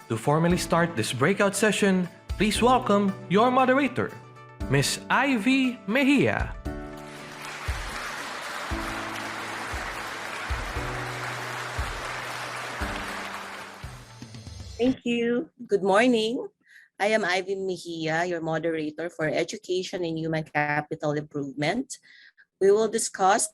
To formally start this breakout session, please welcome your moderator, Miss Ivy Mejia. Thank you. Good morning. I am Ivy Mejia, your moderator for Education and Human Capital Improvement. We will discuss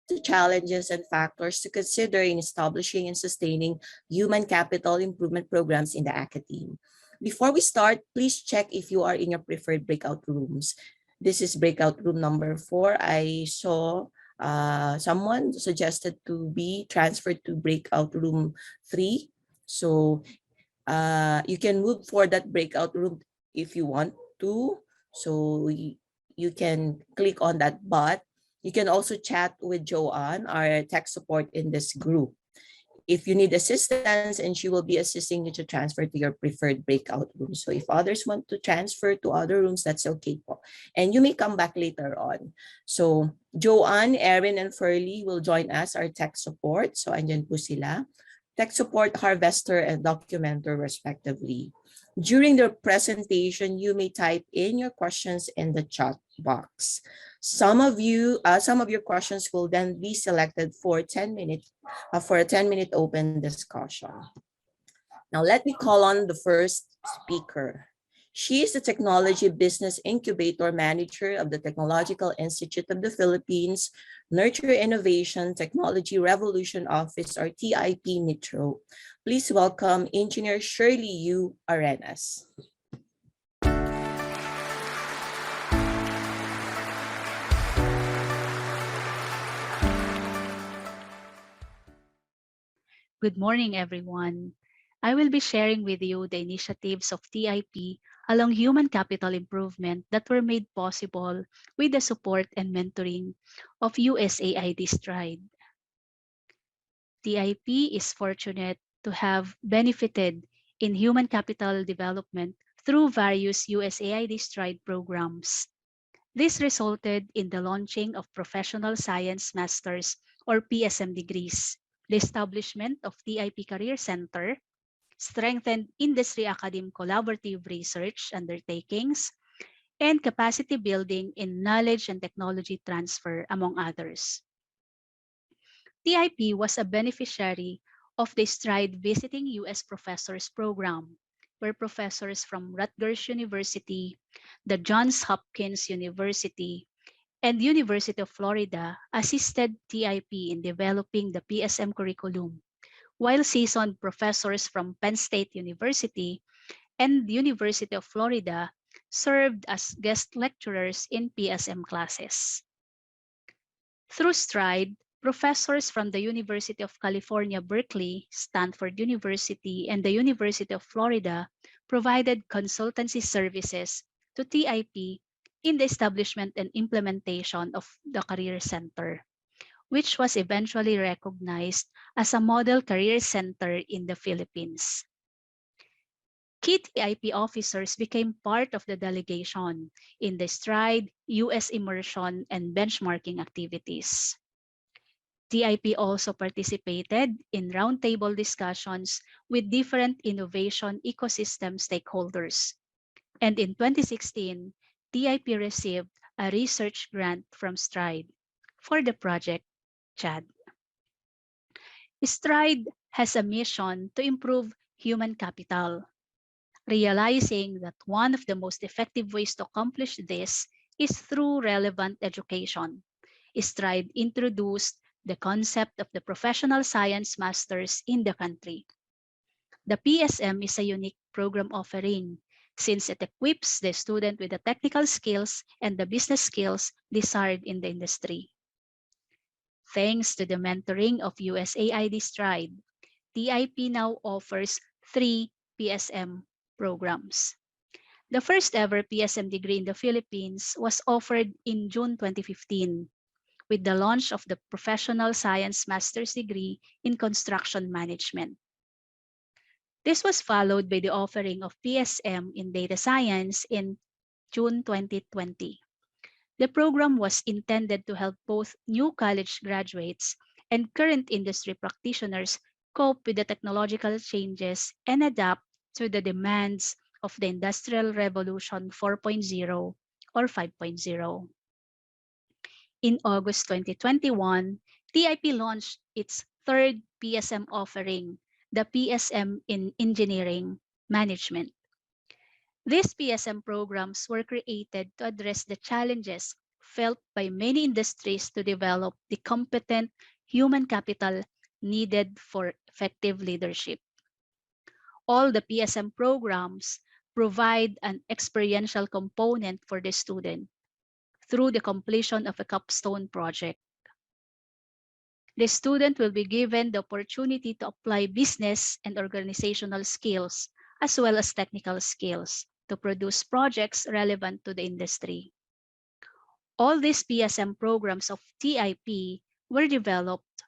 the challenges and factors to consider in establishing and sustaining human capital improvement programs in the academe. Before we start, please check if you are in your preferred breakout rooms. This is breakout room number 4. I saw someone suggested to be transferred to breakout room 3. So you can move for that breakout room if you want to. So you can click on that bot. You can also chat with Joanne, our tech support in this group. If you need assistance, and she will be assisting you to transfer to your preferred breakout room. So if others want to transfer to other rooms, that's okay po. And you may come back later on. So Joanne, Erin, and Furley will join us, our tech support. So andyan po sila. Tech support, harvester, and documenter respectively. During the presentation, you may type in your questions in the chat box. Some of your questions will then be selected for a 10-minute open discussion. Now let me call on the first speaker. She is the Technology Business Incubator Manager of the Technological Institute of the Philippines, Nurture Innovation Technology Revolution Office, or TIP NITRO. Please welcome Engineer Shirley Yu Arenas. Good morning, everyone. I will be sharing with you the initiatives of TIP along human capital improvement that were made possible with the support and mentoring of USAID Stride. TIP is fortunate to have benefited in human capital development through various USAID Stride programs. This resulted in the launching of Professional Science Masters or PSM degrees, the establishment of TIP Career Center, strengthened industry academe collaborative research undertakings, and capacity building in knowledge and technology transfer, among others. TIP was a beneficiary of the Stride Visiting U.S. Professors Program, where professors from Rutgers University, the Johns Hopkins University, and University of Florida assisted TIP in developing the PSM curriculum, while seasoned professors from Penn State University and University of Florida served as guest lecturers in PSM classes. Through Stride, professors from the University of California, Berkeley, Stanford University, and the University of Florida provided consultancy services to TIP in the establishment and implementation of the Career Center, which was eventually recognized as a model career center in the Philippines. Key TIP officers became part of the delegation in the Stride, U.S. immersion, and benchmarking activities. TIP also participated in roundtable discussions with different innovation ecosystem stakeholders. And in 2016, TIP received a research grant from Stride for the project CHAD. Stride has a mission to improve human capital, realizing that one of the most effective ways to accomplish this is through relevant education. Stride introduced the concept of the Professional Science Masters in the country. The PSM is a unique program offering since it equips the student with the technical skills and the business skills desired in the industry. Thanks to the mentoring of USAID Stride, TIP now offers 3 PSM programs. The first ever PSM degree in the Philippines was offered in June 2015 with the launch of the Professional Science Master's degree in Construction Management. This was followed by the offering of PSM in Data Science in June 2020. The program was intended to help both new college graduates and current industry practitioners cope with the technological changes and adapt to the demands of the Industrial Revolution 4.0 or 5.0. In August 2021, TIP launched its third PSM offering, the PSM in Engineering Management. These PSM programs were created to address the challenges felt by many industries to develop the competent human capital needed for effective leadership. All the PSM programs provide an experiential component for the student through the completion of a capstone project. The student will be given the opportunity to apply business and organizational skills as well as technical skills to produce projects relevant to the industry. All these PSM programs of TIP were developed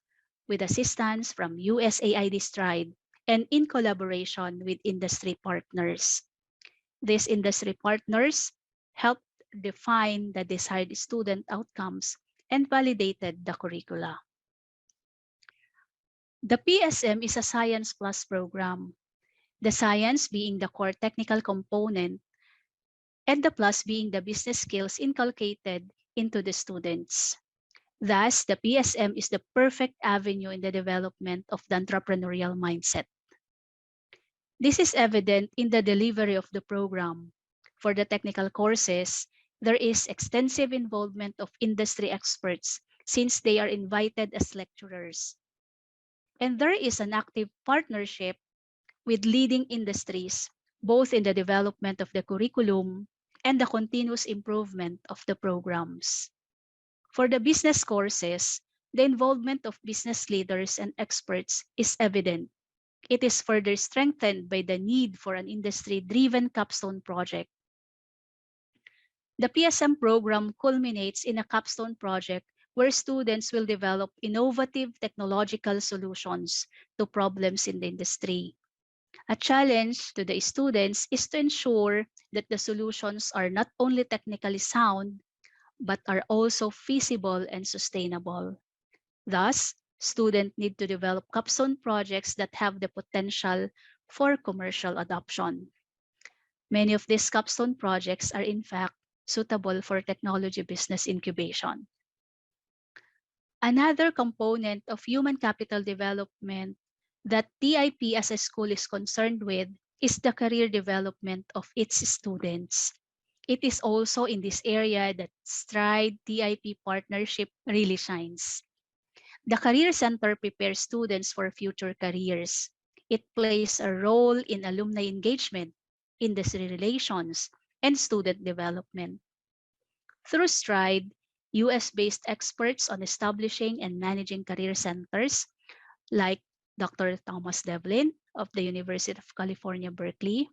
with assistance from USAID Stride and in collaboration with industry partners. These industry partners helped define the desired student outcomes and validated the curricula. The PSM is a Science Plus program, the science being the core technical component and the plus being the business skills inculcated into the students. Thus, the PSM is the perfect avenue in the development of the entrepreneurial mindset. This is evident in the delivery of the program. For the technical courses, there is extensive involvement of industry experts since they are invited as lecturers. And there is an active partnership with leading industries, both in the development of the curriculum and the continuous improvement of the programs. For the business courses, the involvement of business leaders and experts is evident. It is further strengthened by the need for an industry-driven capstone project. The PSM program culminates in a capstone project where students will develop innovative technological solutions to problems in the industry. A challenge to the students is to ensure that the solutions are not only technically sound, but are also feasible and sustainable. Thus, students need to develop capstone projects that have the potential for commercial adoption. Many of these capstone projects are in fact suitable for technology business incubation. Another component of human capital development that TIP as a school is concerned with is the career development of its students. It is also in this area that Stride TIP partnership really shines. The Career Center prepares students for future careers. It plays a role in alumni engagement, industry relations, and student development. Through Stride, US-based experts on establishing and managing career centers like Dr. Thomas Devlin of the University of California, Berkeley,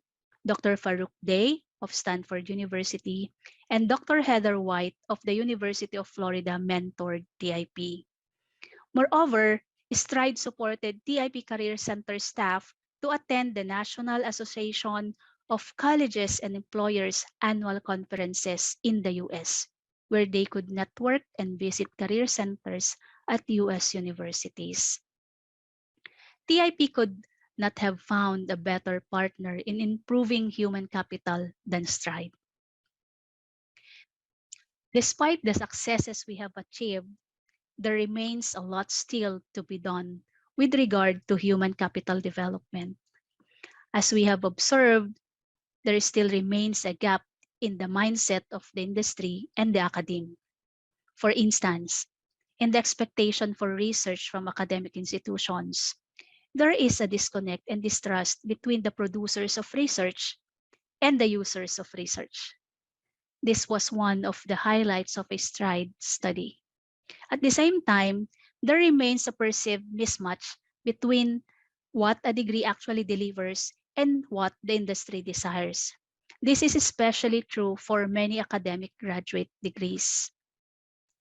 Dr. Farouk Day of Stanford University, and Dr. Heather White of the University of Florida mentored TIP. Moreover, Stride supported TIP Career Center staff to attend the National Association of Colleges and Employers annual conferences in the US, where they could network and visit career centers at US universities. TIP could not have found a better partner in improving human capital than Stride. Despite the successes we have achieved, there remains a lot still to be done with regard to human capital development. As we have observed, there still remains a gap in the mindset of the industry and the academe. For instance, in the expectation for research from academic institutions, there is a disconnect and distrust between the producers of research and the users of research. This was one of the highlights of a Stride study. At the same time, there remains a perceived mismatch between what a degree actually delivers and what the industry desires. This is especially true for many academic graduate degrees.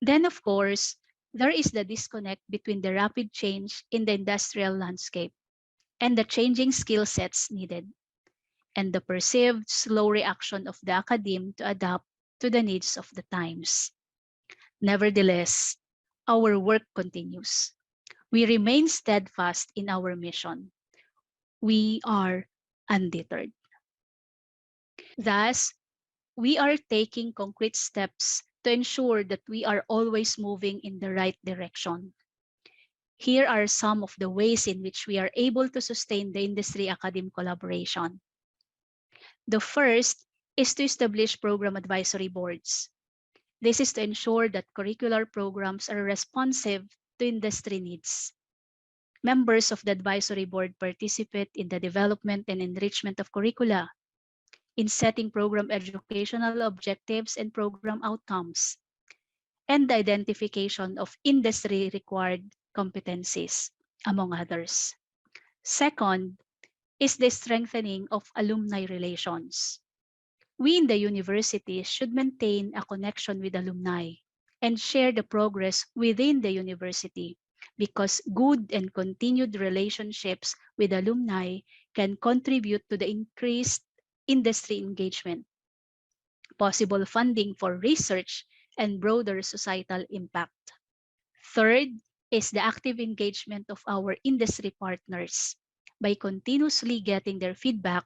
Then, of course, there is the disconnect between the rapid change in the industrial landscape and the changing skill sets needed, and the perceived slow reaction of the academe to adapt to the needs of the times. Nevertheless, our work continues. We remain steadfast in our mission. We are undeterred. Thus, we are taking concrete steps to ensure that we are always moving in the right direction. Here are some of the ways in which we are able to sustain the industry-academe collaboration. The first is to establish program advisory boards. This is to ensure that curricular programs are responsive to industry needs. Members of the advisory board participate in the development and enrichment of curricula, in setting program educational objectives and program outcomes, and the identification of industry-required competencies, among others. Second is the strengthening of alumni relations. We in the university should maintain a connection with alumni and share the progress within the university, because good and continued relationships with alumni can contribute to the increased industry engagement, possible funding for research, and broader societal impact. Third is the active engagement of our industry partners. By continuously getting their feedback,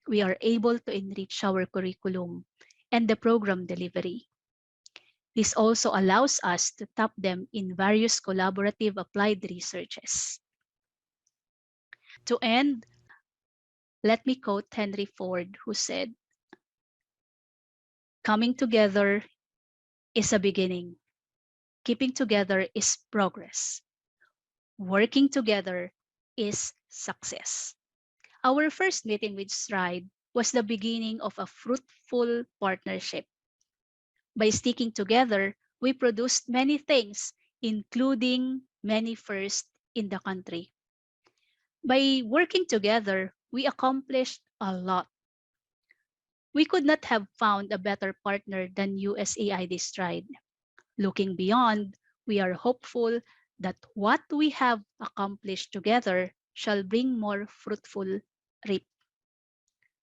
we are able to enrich our curriculum and the program delivery. This also allows us to tap them in various collaborative applied researches. To end, let me quote Henry Ford, who said, "Coming together is a beginning. Keeping together is progress. Working together is success." Our first meeting with Stride was the beginning of a fruitful partnership. By sticking together, we produced many things, including many firsts in the country. By working together, we accomplished a lot. We could not have found a better partner than USAID Stride. Looking beyond, we are hopeful that what we have accomplished together shall bring more fruitful reap.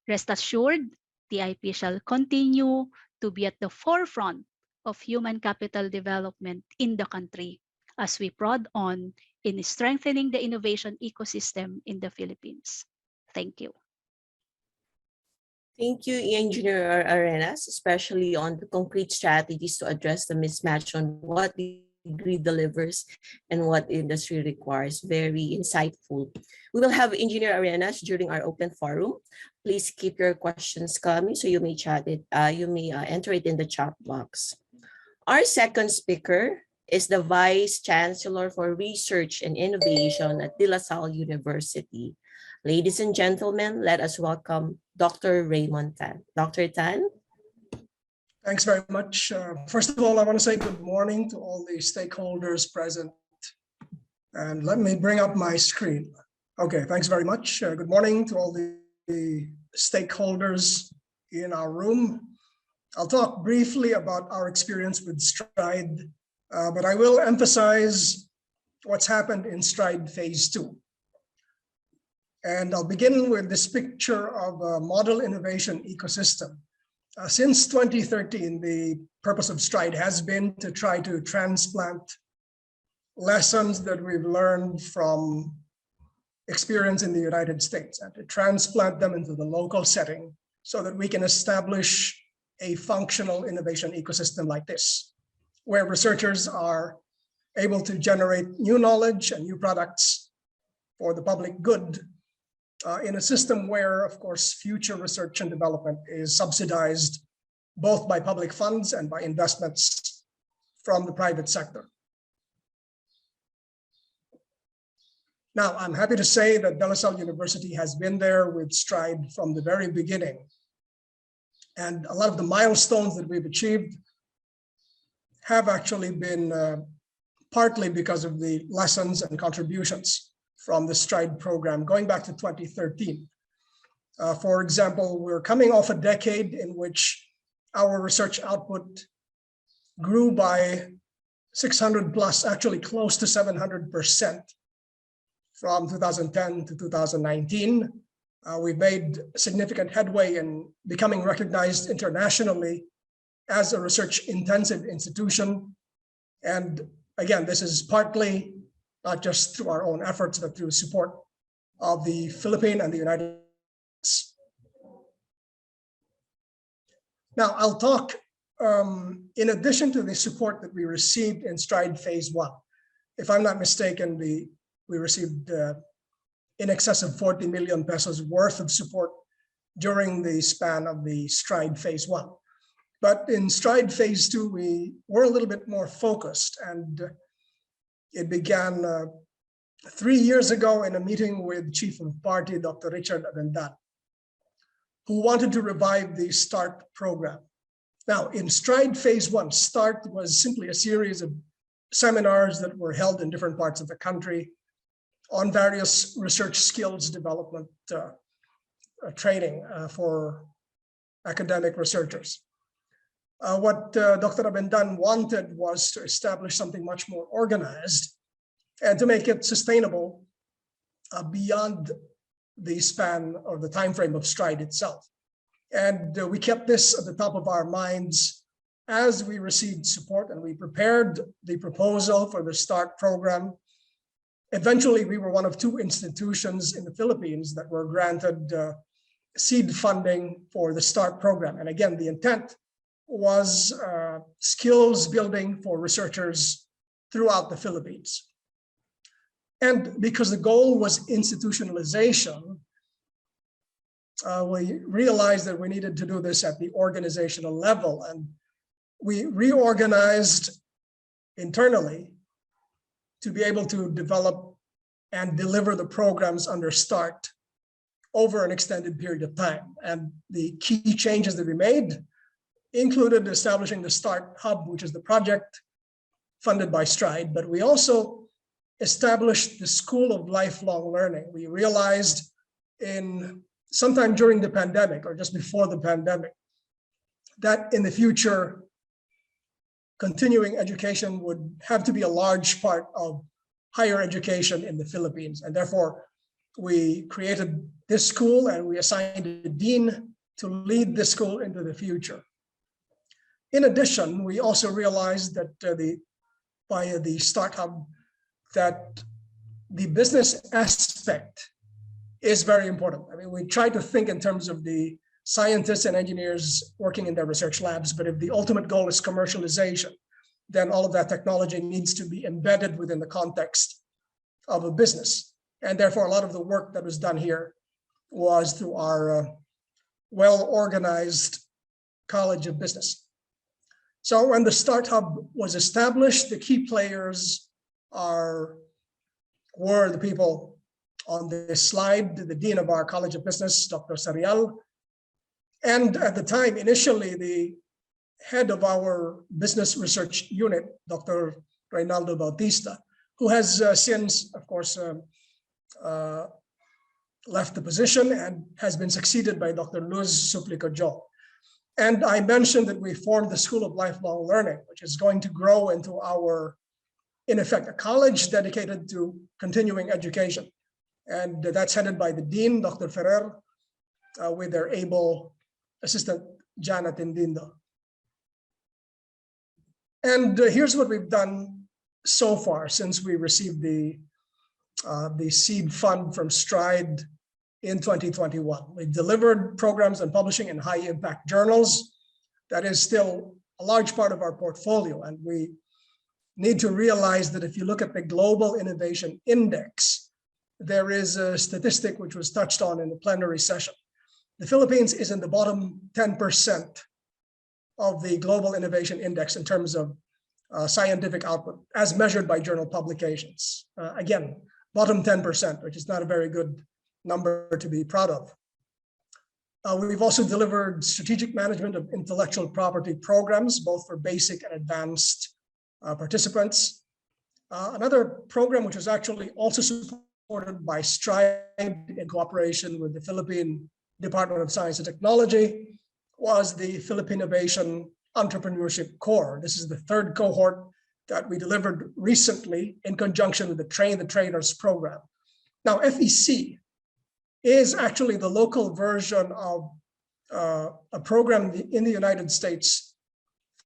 Rest assured, TIP shall continue to be at the forefront of human capital development in the country as we prod on in strengthening the innovation ecosystem in the Philippines. Thank you. Thank you, Engineer Arenas, especially on the concrete strategies to address the mismatch on what degree delivers and what industry requires. Very insightful. We will have Engineer Arenas during our open forum. Please keep your questions coming so you may chat it. You may enter it in the chat box. Our second speaker is the Vice Chancellor for Research and Innovation at De La Salle University. Ladies and gentlemen, let us welcome Dr. Raymond Tan. Dr. Tan? Thanks very much. First of all, I want to say good morning to all the stakeholders present. And let me bring up my screen. Okay, thanks very much. Good morning to all the stakeholders in our room. I'll talk briefly about our experience with Stride, but I will emphasize what's happened in Stride Phase 2. And I'll begin with this picture of a model innovation ecosystem. Since 2013, the purpose of Stride has been to try to transplant lessons that we've learned from experience in the United States and to transplant them into the local setting so that we can establish a functional innovation ecosystem like this, where researchers are able to generate new knowledge and new products for the public good in a system where, of course, future research and development is subsidized both by public funds and by investments from the private sector. Now, I'm happy to say that De La Salle University has been there with Stride from the very beginning. And a lot of the milestones that we've achieved have actually been partly because of the lessons and contributions from the Stride program going back to 2013. For example, we're coming off a decade in which our research output grew by 600 plus, actually close to 700% from 2010 to 2019. We made significant headway in becoming recognized internationally as a research-intensive institution. And again, this is partly not just through our own efforts, but through support of the Philippine and the United Now, I'll talk in addition to the support that we received in Stride Phase 1. If I'm not mistaken, we received in excess of 40 million pesos worth of support during the span of the Stride Phase 1. But in Stride Phase 2, we were a little bit more focused, and it began 3 years ago in a meeting with Chief of Party, Dr. Richard Abendan, who wanted to revive the START program. Now, in Stride Phase 1, START was simply a series of seminars that were held in different parts of the country on various research skills development training for academic researchers. What Dr. Abendan wanted was to establish something much more organized and to make it sustainable beyond the span or the time frame of Stride itself. And we kept this at the top of our minds as we received support, and we prepared the proposal for the START program. Eventually, we were one of 2 institutions in the Philippines that were granted seed funding for the START program. And again, the intent was skills building for researchers throughout the Philippines. And because the goal was institutionalization, we realized that we needed to do this at the organizational level, and we reorganized internally to be able to develop and deliver the programs under START over an extended period of time. And the key changes that we made included establishing the START Hub, which is the project funded by Stride, but we also established the School of Lifelong Learning. We realized sometime during the pandemic or just before the pandemic that in the future, continuing education would have to be a large part of higher education in the Philippines. And therefore, we created this school and we assigned a dean to lead the school into the future. In addition, we also realized that via the START Hub, that the business aspect is very important. I mean, we try to think in terms of the scientists and engineers working in their research labs, but if the ultimate goal is commercialization, then all of that technology needs to be embedded within the context of a business. And therefore, a lot of the work that was done here was through our well-organized College of Business. So when the START Hub was established, the key players were the people on this slide, the Dean of our College of Business, Dr. Sarial. And at the time, initially, the head of our business research unit, Dr. Reynaldo Bautista, who has since, of course, left the position and has been succeeded by Dr. Luz Suplico Jo. And I mentioned that we formed the School of Lifelong Learning, which is going to grow into our, in effect, a college dedicated to continuing education. And that's headed by the Dean, Dr. Ferrer, with their able assistant, Jana Tindindo. And here's what we've done so far since we received the seed fund from Stride in 2021. We delivered programs on publishing in high impact journals. That is still a large part of our portfolio. And we need to realize that if you look at the Global Innovation Index, there is a statistic which was touched on in the plenary session. The Philippines is in the bottom 10% of the Global Innovation Index in terms of scientific output as measured by journal publications. Again, bottom 10%, which is not a very good number to be proud of. We've also delivered strategic management of intellectual property programs, both for basic and advanced participants. Another program which was actually also supported by Stride in cooperation with the Philippine Department of Science and Technology was the Philippine Innovation Entrepreneurship Core. This is the third cohort that we delivered recently in conjunction with the Train the Trainers program. Now, FEC is actually the local version of a program in the United States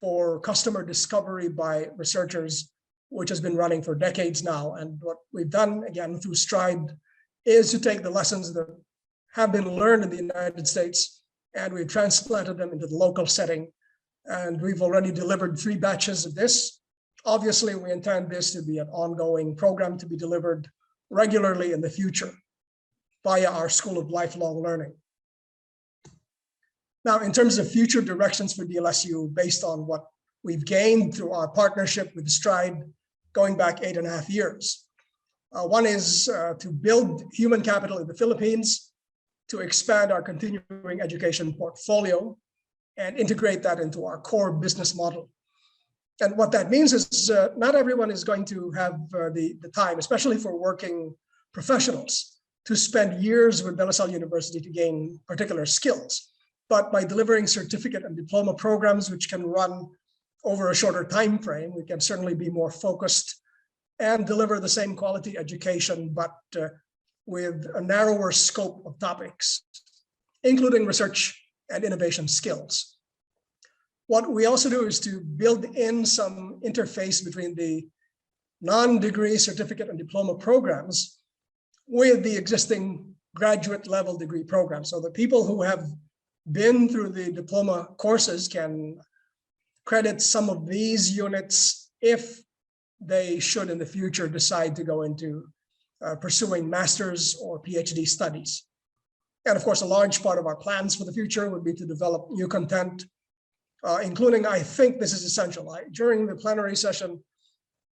for customer discovery by researchers, which has been running for decades now. And what we've done, again, through Stride, is to take the lessons that have been learned in the United States, and we've transplanted them into the local setting. And we've already delivered 3 batches of this. Obviously, we intend this to be an ongoing program to be delivered regularly in the future via our School of Lifelong Learning. Now, in terms of future directions for DLSU, based on what we've gained through our partnership with Stride going back 8.5 years. One is to build human capital in the Philippines, to expand our continuing education portfolio, and integrate that into our core business model. And what that means is not everyone is going to have the time, especially for working professionals, to spend years with De La Salle University to gain particular skills. But by delivering certificate and diploma programs, which can run over a shorter time frame, we can certainly be more focused and deliver the same quality education, but with a narrower scope of topics, including research and innovation skills. What we also do is to build in some interface between the non-degree certificate and diploma programs with the existing graduate level degree program. So the people who have been through the diploma courses can credit some of these units if they should in the future decide to go into pursuing master's or PhD studies. And of course, a large part of our plans for the future would be to develop new content, including, I think this is essential. During the plenary session,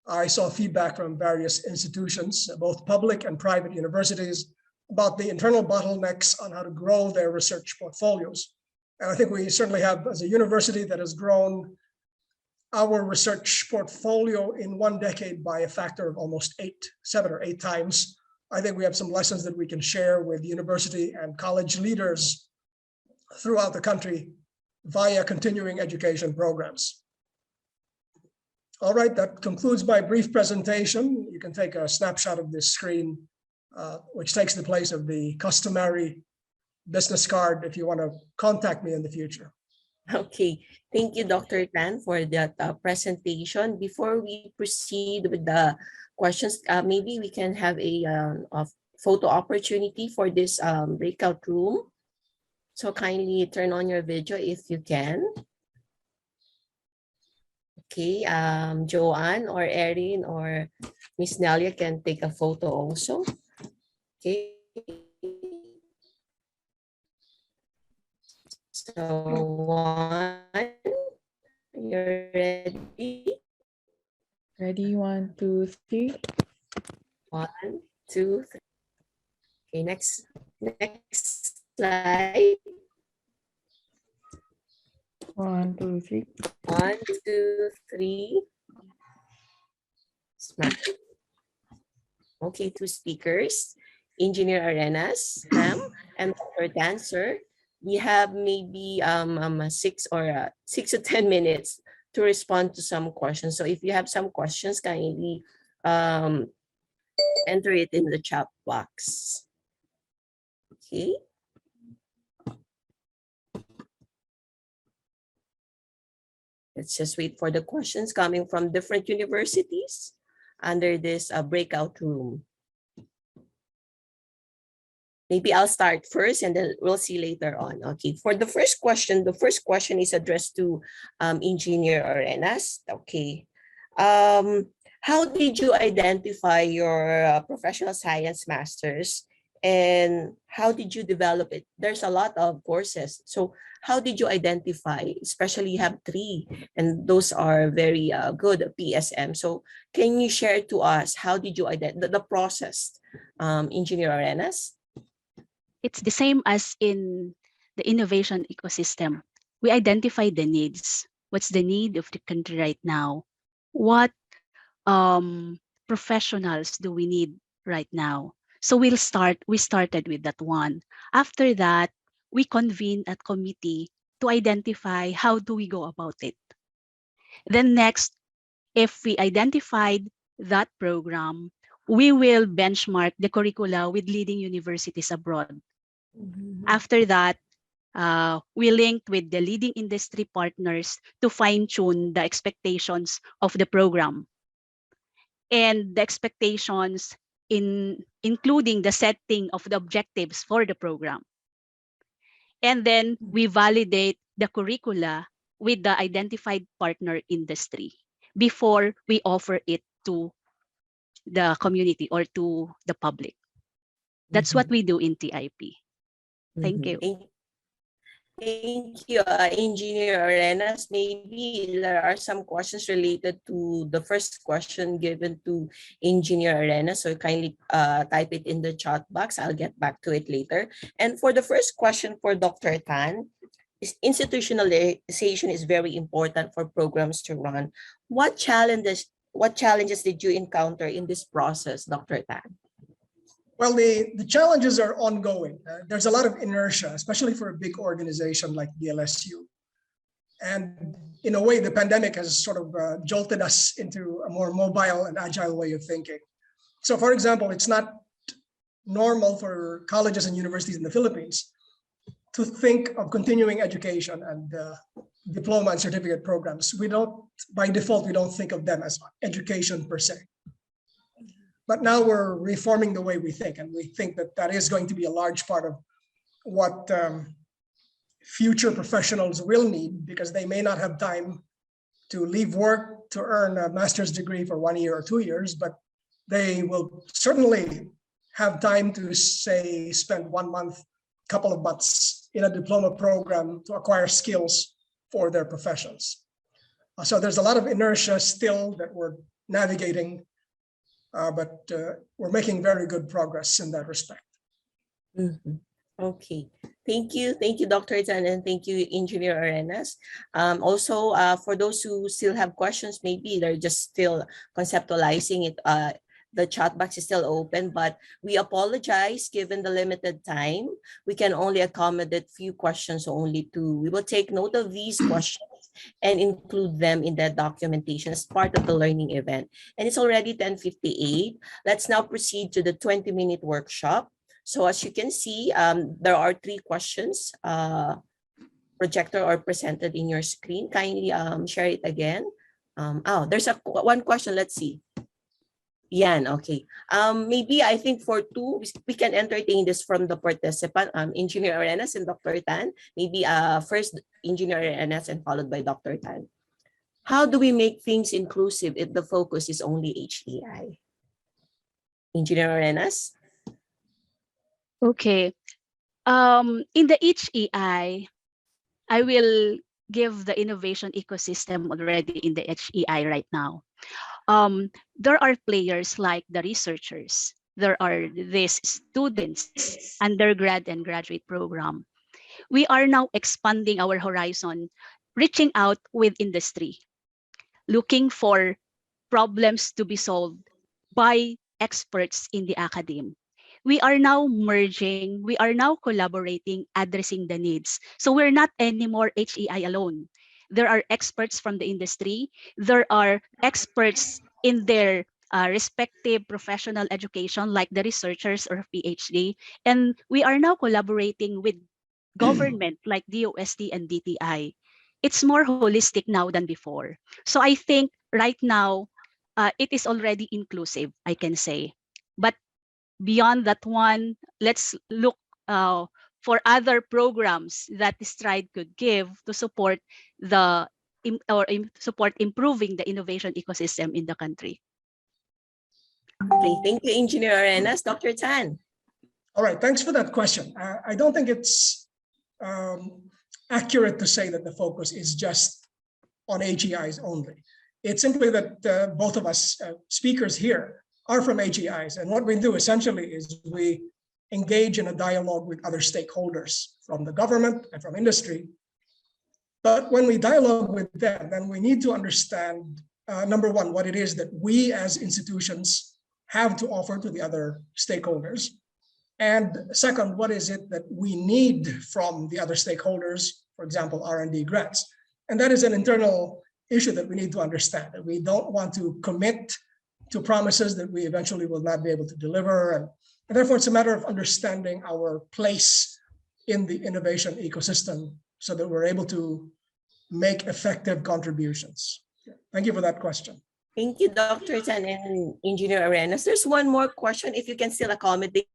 I saw feedback from various institutions, both public and private universities, about the internal bottlenecks on how to grow their research portfolios. And I think we certainly have, as a university that has grown our research portfolio in 1 decade by a factor of almost 7 or 8 times. I think we have some lessons that we can share with university and college leaders throughout the country via continuing education programs. All right, that concludes my brief presentation. You can take a snapshot of this screen, which takes the place of the customary business card if you want to contact me in the future. Okay, thank you, Dr. Tan, for that presentation. Before we proceed with the questions, maybe we can have a photo opportunity for this breakout room. So kindly turn on your video if you can. Okay, Joanne or Erin or Miss Nelia can take a photo also. Okay. So 1, you're ready? Ready, 1, 2, 3. 1, 2, 3. Okay, next slide. 1, 2, 3. 1, 2, 3. Smart. Okay, 2 speakers, Engineer Arenas, ma'am, and Dr. Dan, sir. We have maybe 6 to 10 minutes to respond to some questions. So if you have some questions, kindly enter it in the chat box. Okay. Let's just wait for the questions coming from different universities under this breakout room. Maybe I'll start first and then we'll see later on. Okay, for the first question is addressed to Engineer Arenas. Okay. How did you identify your professional science masters and how did you develop it? There's a lot of courses. So how did you identify, especially you have 3 and those are very good PSM. So can you share to us, how did you identify the process, Engineer Arenas? It's the same as in the innovation ecosystem. We identify the needs. What's the need of the country right now? What professionals do we need right now? So we started with that one. After that, we convened a committee to identify how do we go about it. Then next, if we identified that program, we will benchmark the curricula with leading universities abroad. After that, we linked with the leading industry partners to fine-tune the expectations of the program. And the expectations including the setting of the objectives for the program. And then we validate the curricula with the identified partner industry before we offer it to the community or to the public. That's what we do in TIP. Thank you. Thank you, Engineer Arenas. Maybe there are some questions related to the first question given to Engineer Arenas. So kindly type it in the chat box. I'll get back to it later. And for the first question for Dr. Tan, institutionalization is very important for programs to run. What challenges did you encounter in this process, Dr. Tan? Well, the challenges are ongoing. There's a lot of inertia, especially for a big organization like the LSU. And in a way, the pandemic has sort of jolted us into a more mobile and agile way of thinking. So for example, it's not normal for colleges and universities in the Philippines to think of continuing education and diploma and certificate programs. We don't, by default, we don't think of them as education per se. But now we're reforming the way we think, and we think that that is going to be a large part of what future professionals will need, because they may not have time to leave work to earn a master's degree for 1 year or 2 years, but they will certainly have time to, say, spend 1 month, couple of months in a diploma program to acquire skills for their professions. So there's a lot of inertia still that we're navigating, but we're making very good progress in that respect. Okay, thank you, Dr. Tan, and thank you, Engineer Arenas. Also, for those who still have questions, maybe they're just still conceptualizing it. The chat box is still open, but we apologize given the limited time. We can only accommodate few questions, only two. We will take note of these questions and include them in the documentation as part of the learning event. And it's already 10:58. Let's now proceed to the 20-minute workshop. So as you can see, there are 3 questions projected or presented in your screen. Kindly share it again. There's one question. Let's see. Yan, okay. Maybe I think for 2, we can entertain this from the participant, Engineer Arenas and Dr. Tan. Maybe first Engineer Arenas and followed by Dr. Tan. How do we make things inclusive if the focus is only HEI? Engineer Arenas? Okay. In the HEI, I will give the innovation ecosystem already in the HEI right now. There are players like the researchers. There are these students, undergrad and graduate program. We are now expanding our horizon, reaching out with industry, looking for problems to be solved by experts in the academe. We are now merging, we are now collaborating, addressing the needs. So we're not anymore HEI alone. There are experts from the industry. There are experts in their respective professional education, like the researchers or PhD. And we are now collaborating with government like DOST and DTI. It's more holistic now than before. So I think right now, it is already inclusive, I can say. But beyond that one, let's look for other programs that Stride could give to support the support improving the innovation ecosystem in the country. Okay, thank you, Engineer Arenas. Dr. Tan. All right, thanks for that question. I don't think it's accurate to say that the focus is just on HEIs only. It's simply that both of us speakers here are from HEIs, and what we do essentially is we engage in a dialogue with other stakeholders from the government and from industry. But when we dialogue with them, then we need to understand, number one, what it is that we as institutions have to offer to the other stakeholders. And second, what is it that we need from the other stakeholders, for example, R&D grants. And that is an internal issue that we need to understand. That we don't want to commit to promises that we eventually will not be able to deliver. And therefore, it's a matter of understanding our place in the innovation ecosystem so that we're able to make effective contributions. Thank you for that question. Thank you, Dr. Tan and Engineer Arenas. There's one more question, if you can still accommodate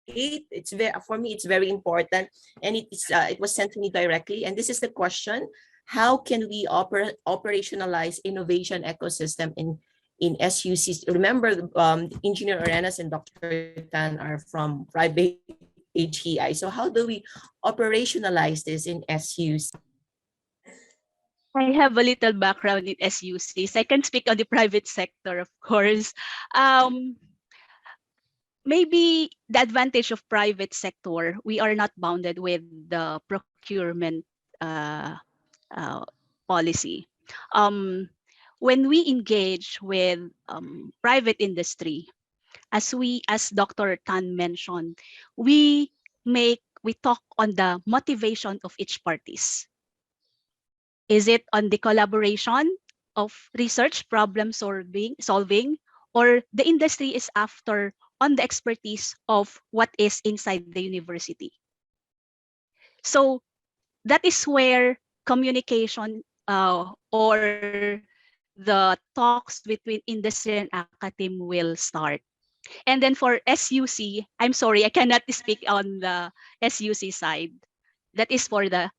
It's very, for me, it's very important, and it was sent to me directly. And this is the question: how can we operationalize innovation ecosystem in SUCs? Remember, Engineer Arenas and Dr. Tan are from private HEI. So how do we operationalize this in SUC? I have a little background in SUCs. I can speak on the private sector, of course. Maybe the advantage of private sector, we are not bounded with the procurement policy. When we engage with private industry, as Dr. Tan mentioned, we talk on the motivation of each parties. Is it on the collaboration of research, problem solving, or the industry is after on the expertise of what is inside the university? So that is where communication or the talks between industry and academe will start. And then for SUC, I'm sorry, I cannot speak on the SUC side. That is for the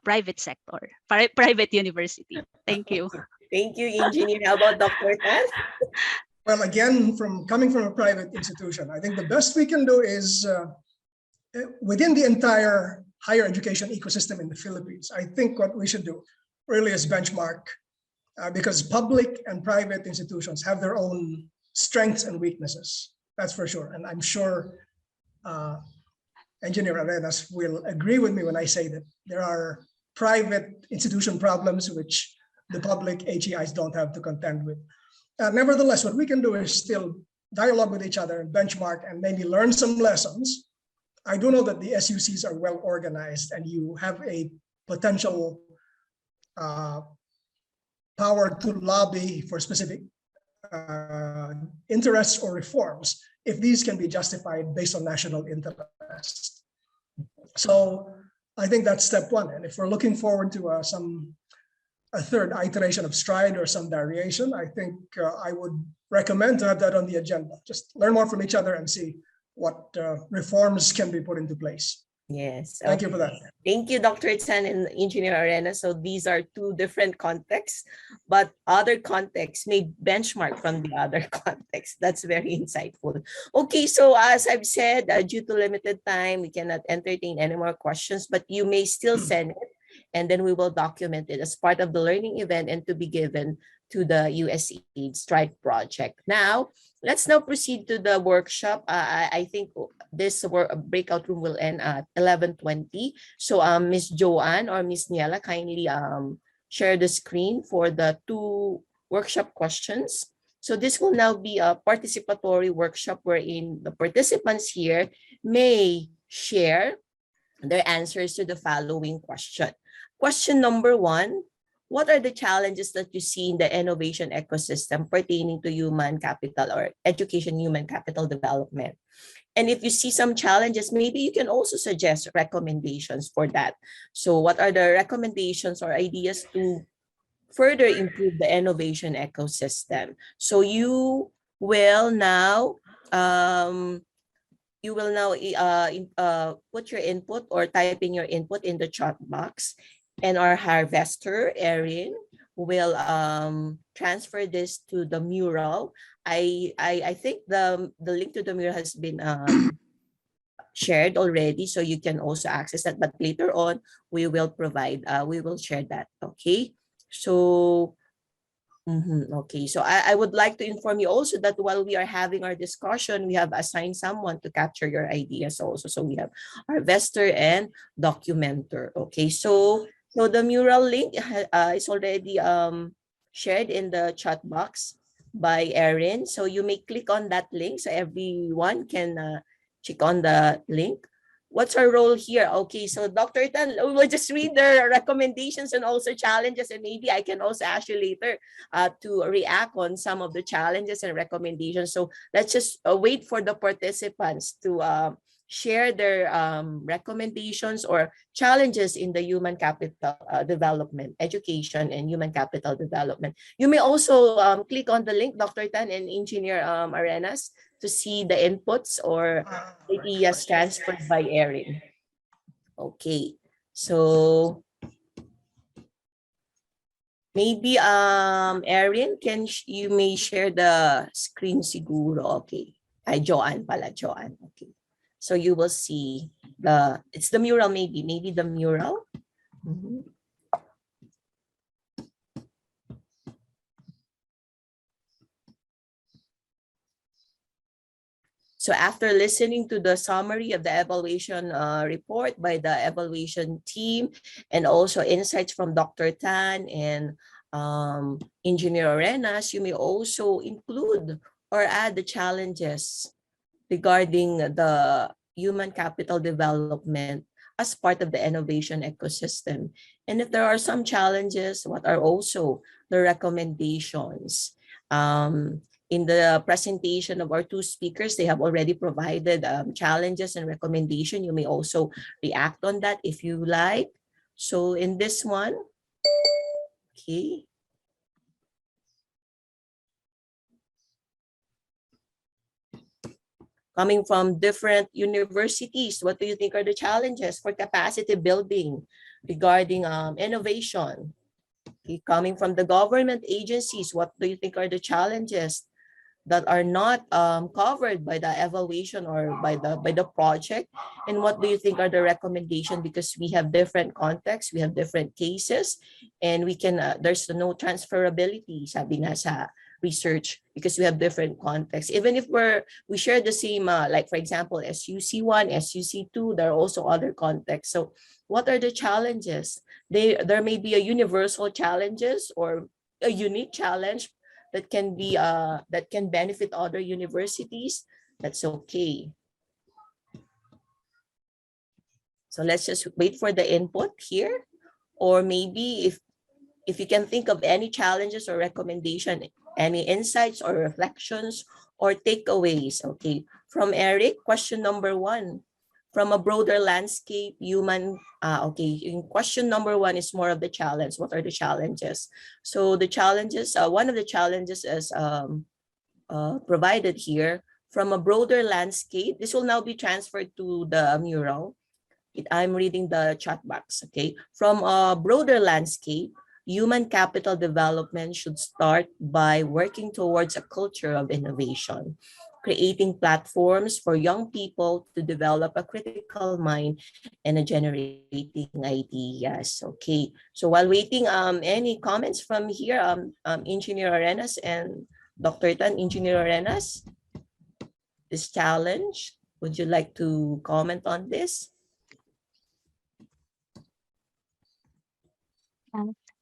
private sector, private university. Thank you. Thank you, Engineer. How about Dr. Tan? Well, again, coming from a private institution, I think the best we can do is within the entire higher education ecosystem in the Philippines. I think what we should do really is benchmark because public and private institutions have their own strengths and weaknesses. That's for sure. And I'm sure Engineer Arenas will agree with me when I say that there are private institution problems which the public HEIs don't have to contend with. Nevertheless, what we can do is still dialogue with each other and benchmark and maybe learn some lessons. I do know that the SUCs are well organized and you have a potential power to lobby for specific interests or reforms if these can be justified based on national interest. So I think that's step one. And if we're looking forward to a third iteration of STRIDE or some variation, I think I would recommend to have that on the agenda. Just learn more from each other and see what reforms can be put into place. Yes. Thank you for that. Thank you, Dr. Tan and Engineer Arena. So these are two different contexts, but other contexts may benchmark from the other context. That's very insightful. Okay, so as I've said, due to limited time, we cannot entertain any more questions, but you may still send it, and then we will document it as part of the learning event and to be given to the USAID STRIDE project. Now, let's now proceed to the workshop. I think this breakout room will end at 11:20. So Ms. Joanne or Ms. Niela, kindly share the screen for the two workshop questions. So this will now be a participatory workshop wherein the participants here may share their answers to the following question. Question number one: what are the challenges that you see in the innovation ecosystem pertaining to human capital or education human capital development? And if you see some challenges, maybe you can also suggest recommendations for that. So what are the recommendations or ideas to further improve the innovation ecosystem? So you will now put your input or type in your input in the chat box. And our harvester, Erin, will transfer this to the mural. I think the link to the mural has been shared already, so you can also access that. But later on, we will share that. Okay. So, okay. So I would like to inform you also that while we are having our discussion, we have assigned someone to capture your ideas also. So we have harvester and documenter. Okay. So the mural link is already shared in the chat box by Erin. So you may click on that link so everyone can check on the link. What's our role here? Okay, so Dr. Tan will just read the recommendations and also challenges, and maybe I can also ask you later to react on some of the challenges and recommendations. So let's just wait for the participants to share their recommendations or challenges in the human capital development, education and human capital development. You may also click on the link, Dr. Tan and Engineer Arenas, to see the inputs or ideas transferred by Erin? Okay, so maybe Erin, you may share the screen siguro. Okay. Ay, Joanne pala, Joanne. Okay. So you will see it's the mural maybe the mural. Mhm. So after listening to the summary of the evaluation report by the evaluation team and also insights from Dr. Tan and Engineer Arenas, you may also include or add the challenges regarding the human capital development as part of the innovation ecosystem. And if there are some challenges, what are also the recommendations? In the presentation of our two speakers, they have already provided challenges and recommendation. You may also react on that if you like. So in this one, okay. Coming from different universities, what do you think are the challenges for capacity building regarding innovation? Okay, coming from the government agencies, what do you think are the challenges that are not covered by the evaluation or by the project? And what do you think are the recommendation? Because we have different contexts, we have different cases, and we can there's no transferability, sabi nga sa research, because we have different contexts. Even if we share the same, like for example, SUC1, SUC2, there are also other contexts. So what are the challenges? There may be a universal challenges or a unique challenge that can be that can benefit other universities. That's okay. So let's just wait for the input here, or maybe if you can think of any challenges or recommendation, any insights or reflections or takeaways. Okay, from Eric, question number 1. From a broader landscape, human, okay, in question number 1 is more of the challenge. What are the challenges? So the challenges, one of the challenges is provided here. From a broader landscape, this will now be transferred to the mural. I'm reading the chat box, okay? From a broader landscape, human capital development should start by working towards a culture of innovation, creating platforms for young people to develop a critical mind and a generating ideas. Okay, so while waiting, any comments from here, Engineer Arenas and Dr. Tan, Engineer Arenas, this challenge, would you like to comment on this?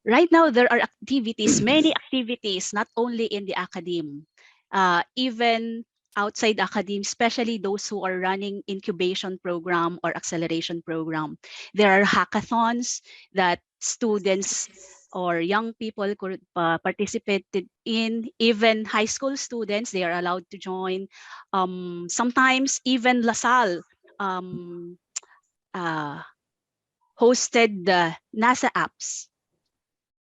Right now, there are activities, many activities, not only in the academe, even outside academe, especially those who are running incubation program or acceleration program. There are hackathons that students or young people could participate in. Even high school students, they are allowed to join. Sometimes even LaSalle hosted the NASA apps.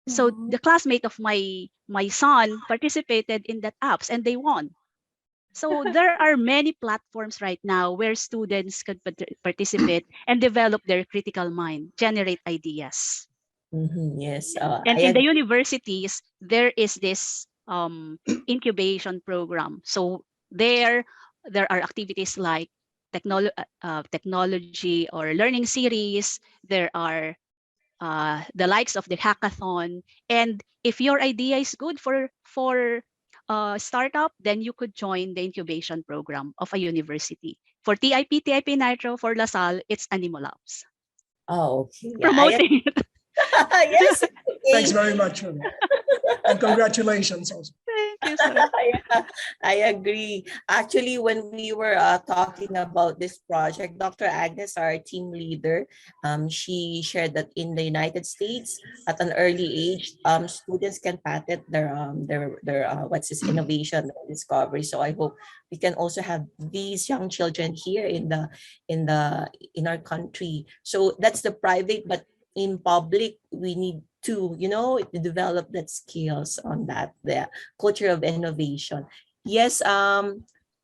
So the classmate of my son participated in that apps and they won. So there are many platforms right now where students could participate and develop their critical mind, generate ideas. Yes, And in the universities, there is this incubation program. So there are activities like technology or learning series. There are the likes of the hackathon. And if your idea is good for startup, then you could join the incubation program of a university. For TIP Nitro, for LaSalle, it's Animo Labs. Oh, okay. Yeah, Promoting it. yes. Thanks very much. And congratulations also. Thank you, sir. Yeah, I agree. Actually, when we were talking about this project, Dr. Agnes, our team leader, she shared that in the United States, at an early age, students can patent their what's this innovation, their discovery. So I hope we can also have these young children here in our country. So that's the private, but in public, we need to develop that skills on that, the culture of innovation. Yes,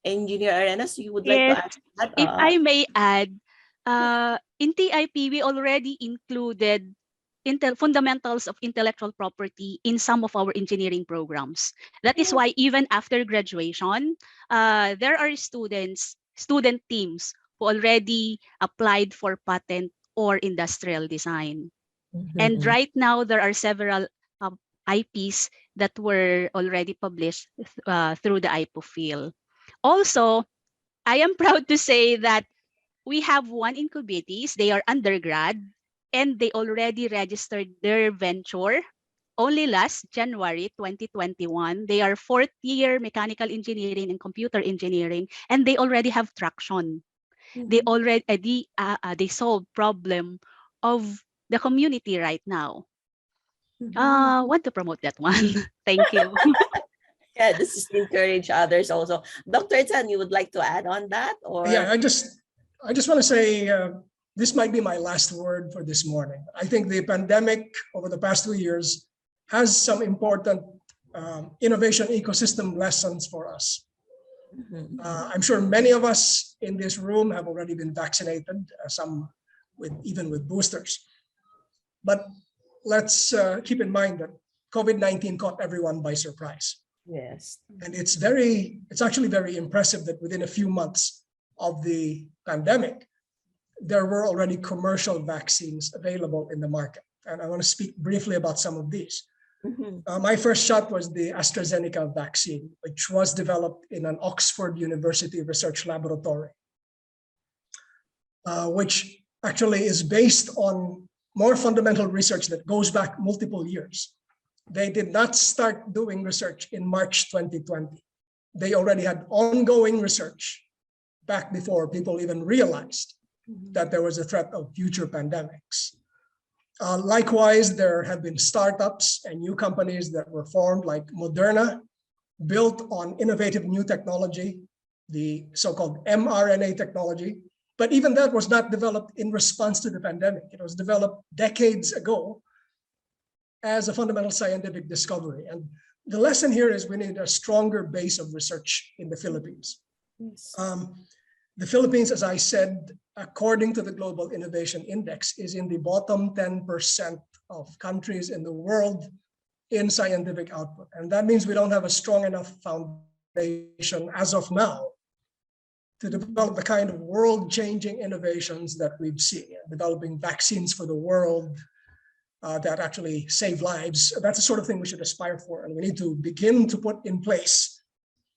Engineer Arenas, you would like to Yes, answer that? if I may add, in TIP, we already included fundamentals of intellectual property in some of our engineering programs. That is why even after graduation, there are student teams who already applied for patent or industrial design. And Mhm. right now, there are several IPs that were already published through the IPO field. Also, I am proud to say that we have one in Kubitis. They are undergrad and they already registered their venture only last January 2021. They are fourth year mechanical engineering and computer engineering, and they already have traction. They Mhm. already they solve problem of the community right now. Mhm. Want to promote that one. Thank you. Yeah, this is to encourage others also. Dr. Tan, you would like to add on that, Yeah, or? I just want to say this might be my last word for this morning. I think the pandemic over the past 2 years has some important innovation ecosystem lessons for us. Mhm. I'm sure many of us in this room have already been vaccinated, some even with boosters. But let's keep in mind that COVID-19 caught everyone by surprise. Yes. And it's actually very impressive that within a few months of the pandemic, there were already commercial vaccines available in the market. And I want to speak briefly about some of these. Mhm. My first shot was the AstraZeneca vaccine, which was developed in an Oxford University research laboratory, which actually is based on more fundamental research that goes back multiple years. They did not start doing research in March 2020. They already had ongoing research back before people even realized that there was a threat of future pandemics. Likewise, there have been startups and new companies that were formed, like Moderna, built on innovative new technology, the so-called mRNA technology. But even that was not developed in response to the pandemic. It was developed decades ago as a fundamental scientific discovery. And the lesson here is we need a stronger base of research in the Philippines. Yes. The Philippines, as I said, according to the Global Innovation Index, is in the bottom 10% of countries in the world in scientific output. And that means we don't have a strong enough foundation as of now to develop the kind of world-changing innovations that we've seen, developing vaccines for the world that actually save lives. That's the sort of thing we should aspire for. And we need to begin to put in place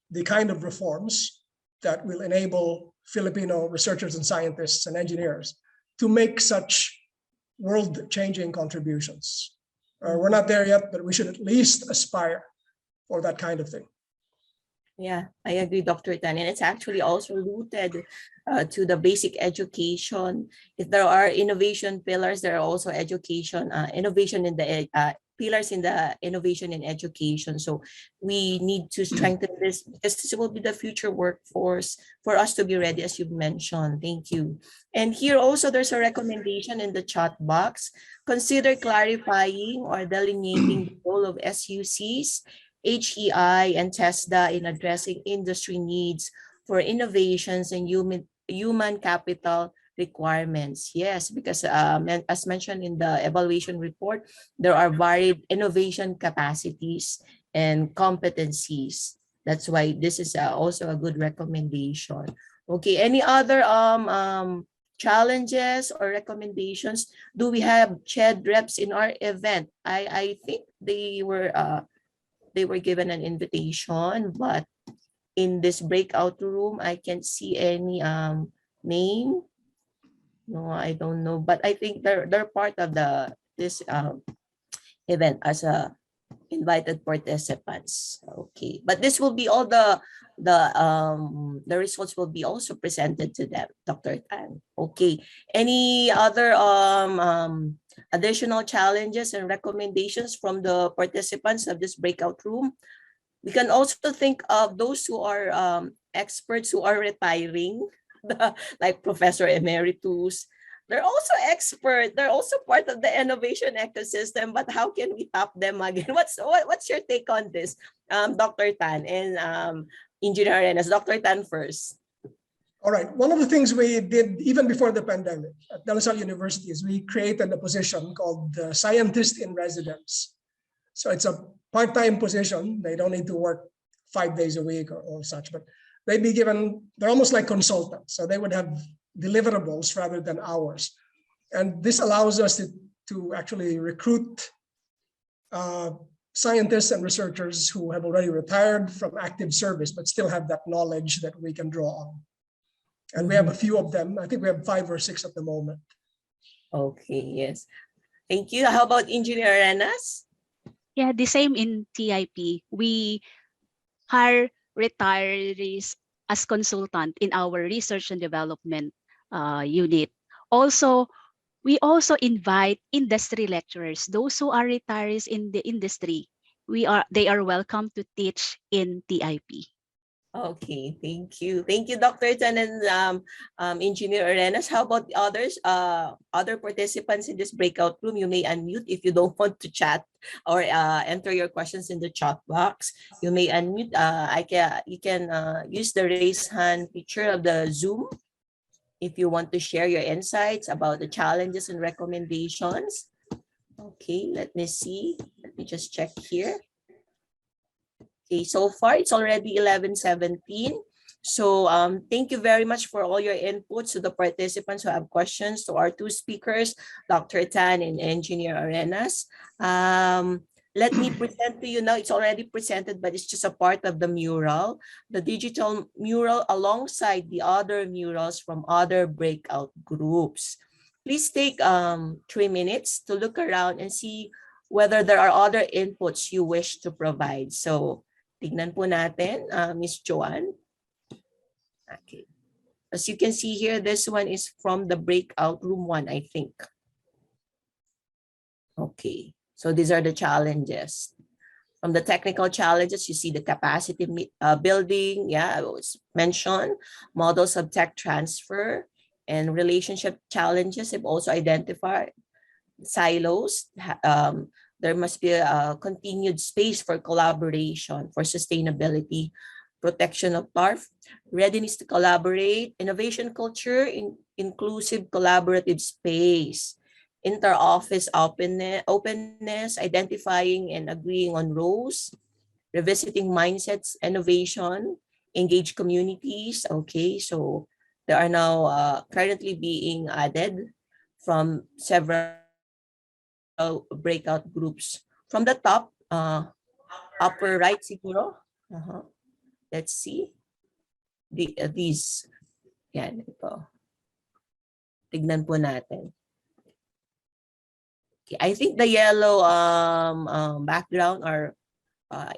the kind of reforms that will enable Filipino researchers and scientists and engineers to make such world-changing contributions. We're not there yet, but we should at least aspire for that kind of thing. Yeah, I agree, Dr. Tan. And it's actually also rooted to the basic education. If there are innovation pillars, there are also education, innovation in the pillars in the innovation in education. So we need to strengthen this because this will be the future workforce for us to be ready, as you mentioned. Thank you. And here also there's a recommendation in the chat box. Consider clarifying or delineating the role of SUCs, HEI, and TESDA in addressing industry needs for innovations and human capital requirements. Yes, because as mentioned in the evaluation report, there are varied innovation capacities and competencies. That's why this is also a good recommendation. Okay, any other challenges or recommendations? Do we have CHED reps in our event? I think they were given an invitation, but in this breakout room, I can't see any name. No, I don't know, but I think they're part of this event as a invited participants. Okay, but this will be all the results will be also presented to them, Dr. Tan. Okay, any other additional challenges and recommendations from the participants of this breakout room? We can also think of those who are experts who are retiring, like Professor Emeritus. They're also expert. They're also part of the innovation ecosystem. But how can we tap them again? What's your take on this, Dr. Tan and Engineer Arenas, Dr. Tan first. All right. One of the things we did even before the pandemic at De La Salle University is we created a position called Scientist in Residence. So it's a part-time position. They don't need to work 5 days a week or such, but they'd be given, they're almost like consultants. So they would have deliverables rather than hours. And this allows us to actually recruit scientists and researchers who have already retired from active service, but still have that knowledge that we can draw on. And we have a few of them. I think we have 5 or 6 at the moment. Okay, yes. Thank you. How about Engineer Arenas? Yeah, the same in TIP. We hire retirees as consultant in our research and development unit. Also, we also invite industry lecturers, those who are retirees in the industry. They are welcome to teach in TIP. Okay, thank you. Thank you, Dr. Tan and Engineer Arenas. How about the others, other participants in this breakout room? You may unmute if you don't want to chat or enter your questions in the chat box. You may unmute. You can use the raise hand feature of the Zoom if you want to share your insights about the challenges and recommendations. Okay, let me see. Let me just check here. Okay, so far it's already 11:17. So thank you very much for all your inputs to the participants who have questions, to our 2 speakers, Dr. Tan and Engineer Arenas. Let me present to you now. It's already presented, but it's just a part of the mural, the digital mural alongside the other murals from other breakout groups. Please take 3 minutes to look around and see whether there are other inputs you wish to provide. So tignan po natin, Ms. Joanne. Okay. As you can see here, this one is from the breakout room 1, I think. Okay, so these are the challenges. From the technical challenges, you see the capacity building, yeah, it was mentioned, models of tech transfer, and relationship challenges have also identified silos. There must be a continued space for collaboration, for sustainability, protection of TARF, readiness to collaborate, innovation culture, inclusive collaborative space, inter-office openness, identifying and agreeing on roles, revisiting mindsets, innovation, engage communities. Okay, so there are now currently being added from several breakout groups. From the top, upper right siguro. Let's see. These. Yan, ito. Tignan po natin. Okay, I think the yellow background or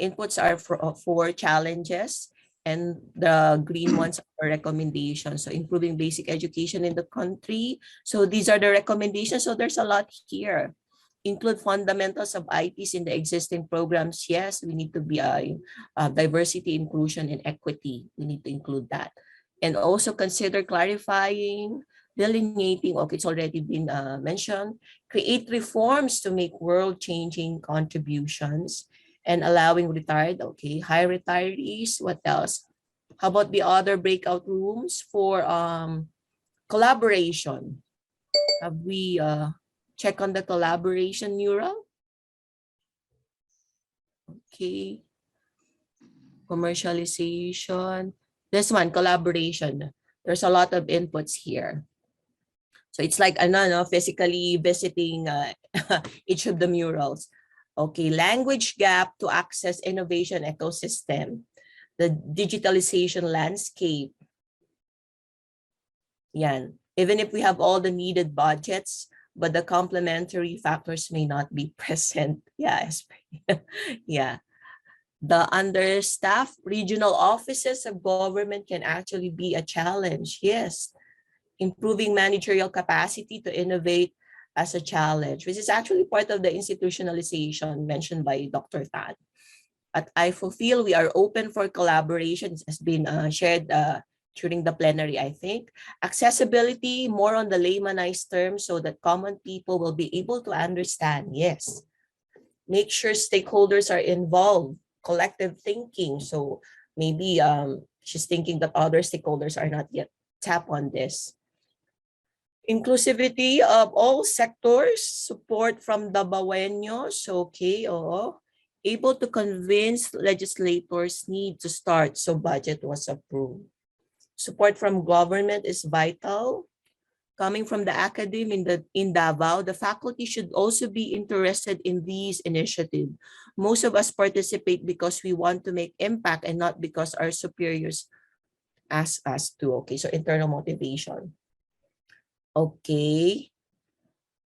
inputs are for challenges, and the green ones are recommendations. So improving basic education in the country. So these are the recommendations. So there's a lot here. Include fundamentals of IPs in the existing programs. Yes, we need to be diversity, inclusion, and equity. We need to include that. And also consider clarifying, delineating, okay, it's already been mentioned, create reforms to make world-changing contributions, and allowing retired, okay, high retirees. What else? How about the other breakout rooms for collaboration? Have we check on the collaboration mural? Okay. Commercialization. This one, collaboration. There's a lot of inputs here. So it's like physically visiting each of the murals. Okay, language gap to access innovation ecosystem. The digitalization landscape. Yan. Even if we have all the needed budgets, but the complementary factors may not be present. Yes. Yeah. The understaffed regional offices of government can actually be a challenge. Yes. Improving managerial capacity to innovate as a challenge, which is actually part of the institutionalization mentioned by Dr. Tan. At IFOFIL, we are open for collaborations, has been shared during the plenary, I think. Accessibility, more on the laymanized terms so that common people will be able to understand. Yes. Make sure stakeholders are involved, collective thinking. So maybe she's thinking that other stakeholders are not yet tapped on this. Inclusivity of all sectors, support from the Baweños, okay, able to convince legislators need to start, so budget was approved. Support from government is vital. Coming from the academe in Davao, the faculty should also be interested in these initiatives. Most of us participate because we want to make impact and not because our superiors ask us to. Okay, so internal motivation. Okay.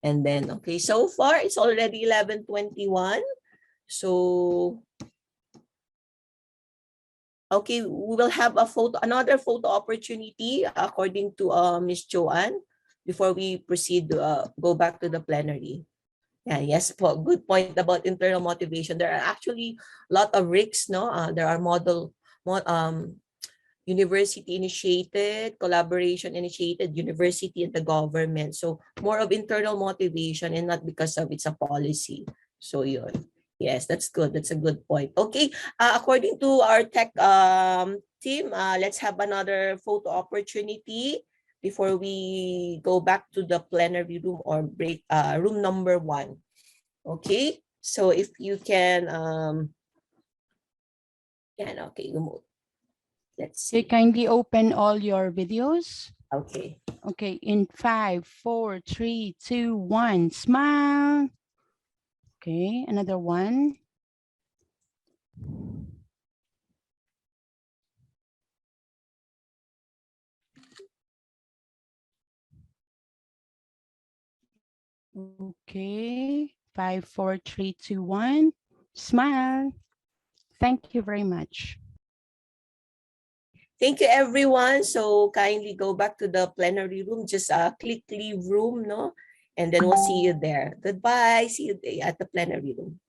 And then, okay, so far it's already 11:21. So, okay, we will have another photo opportunity according to Ms. Joanne before we proceed to go back to the plenary. Yeah, yes, good point about internal motivation. There are actually a lot of risks, no? There are university initiated, collaboration initiated, university and the government. So more of internal motivation and not because of it's a policy. So yun. Yes, that's good. That's a good point. Okay, according to our tech team, let's have another photo opportunity before we go back to the plenary room or break room number 1. Okay, so if you can, okay, let's see. Okay, kindly open all your videos. Okay. Okay, in 5, 4, 3, 2, 1, smile. Okay, another one. Okay, 5, 4, 3, 2, 1, smile. Thank you very much. Thank you, everyone. So kindly go back to the plenary room. Just click leave room, no? And then we'll see you there. Goodbye. See you at the plenary room.